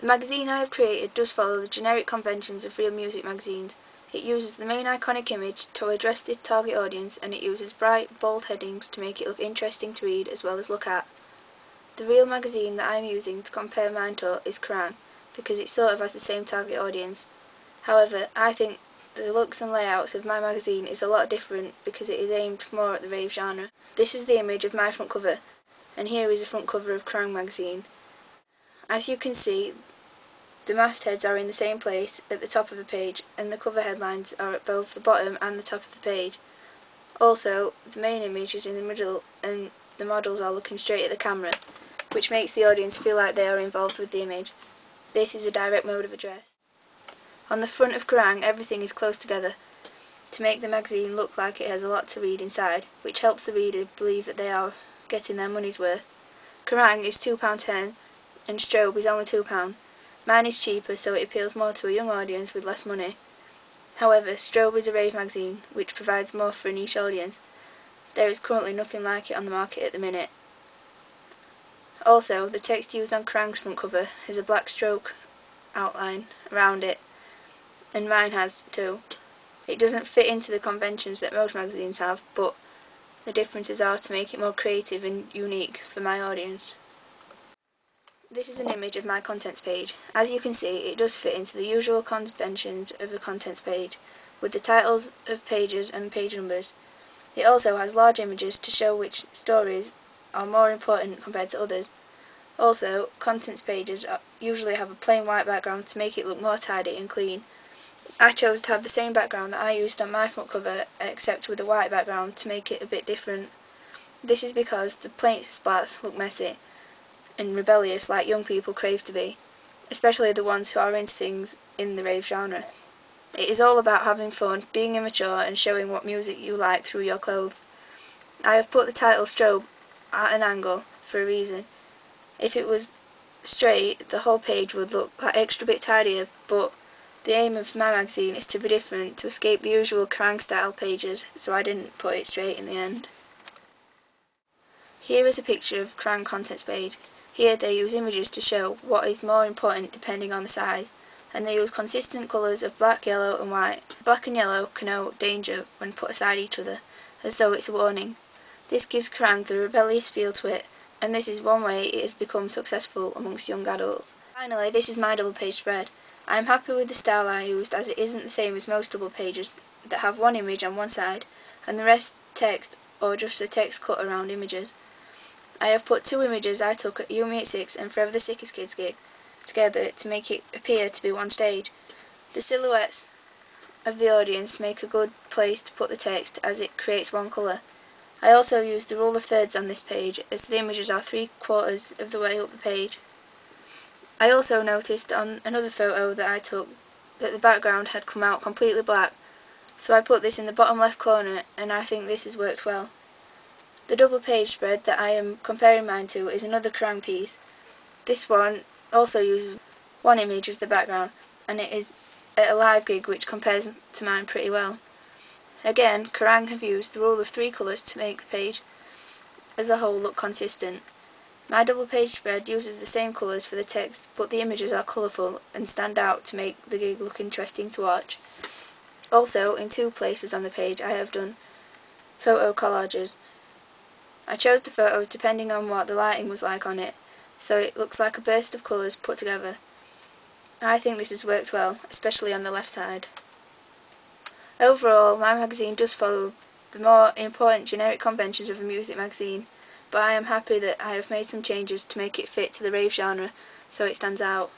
The magazine I have created does follow the generic conventions of real music magazines. It uses the main iconic image to address the target audience, and it uses bright, bold headings to make it look interesting to read as well as look at. The real magazine that I am using to compare mine to is Kerrang, because it sort of has the same target audience. However, I think the looks and layouts of my magazine is a lot different because it is aimed more at the rave genre. This is the image of my front cover, and here is the front cover of Kerrang magazine. As you can see, the mastheads are in the same place at the top of the page, and the cover headlines are at both the bottom and the top of the page. Also, the main image is in the middle, and the models are looking straight at the camera, which makes the audience feel like they are involved with the image. This is a direct mode of address. On the front of Kerrang, everything is close together to make the magazine look like it has a lot to read inside, which helps the reader believe that they are getting their money's worth. Kerrang is £2.10 and Strobe is only £2. Mine is cheaper, so it appeals more to a young audience with less money. However, Strobe is a rave magazine, which provides more for a niche audience. There is currently nothing like it on the market at the minute. Also, the text used on Kerrang's front cover has a black stroke outline around it, and mine has too. It doesn't fit into the conventions that most magazines have, but the differences are to make it more creative and unique for my audience. This is an image of my contents page. As you can see, it does fit into the usual conventions of a contents page, with the titles of pages and page numbers. It also has large images to show which stories are more important compared to others. Also, contents pages usually have a plain white background to make it look more tidy and clean. I chose to have the same background that I used on my front cover, except with a white background to make it a bit different. This is because the paint splats look messy and rebellious like young people crave to be, especially the ones who are into things in the rave genre. It is all about having fun, being immature and showing what music you like through your clothes. I have put the title Strobe at an angle for a reason. If it was straight, the whole page would look that extra bit tidier, but the aim of my magazine is to be different, to escape the usual Kerrang style pages, so I didn't put it straight in the end. Here is a picture of Kerrang contents page. Here they use images to show what is more important depending on the size, and they use consistent colours of black, yellow and white. Black and yellow connote danger when put aside each other, as though it's a warning. This gives Kerrang the rebellious feel to it, and this is one way it has become successful amongst young adults. Finally, this is my double page spread. I am happy with the style I used, as it isn't the same as most double pages that have one image on one side and the rest text or just a text cut around images. I have put two images I took at UME86 and Forever the Sickest Kids gig together to make it appear to be one stage. The silhouettes of the audience make a good place to put the text, as it creates one colour. I also used the rule of thirds on this page, as the images are 3/4 of the way up the page. I also noticed on another photo that I took that the background had come out completely black, so I put this in the bottom left corner, and I think this has worked well. The double page spread that I am comparing mine to is another Kerrang piece. This one also uses one image as the background, and it is at a live gig, which compares to mine pretty well. Again, Kerrang have used the rule of 3 colours to make the page as a whole look consistent. My double page spread uses the same colours for the text, but the images are colourful and stand out to make the gig look interesting to watch. Also, in 2 places on the page I have done photo collages. I chose the photos depending on what the lighting was like on it, so it looks like a burst of colours put together. I think this has worked well, especially on the left side. Overall, my magazine does follow the more important generic conventions of a music magazine, but I am happy that I have made some changes to make it fit to the rave genre, so it stands out.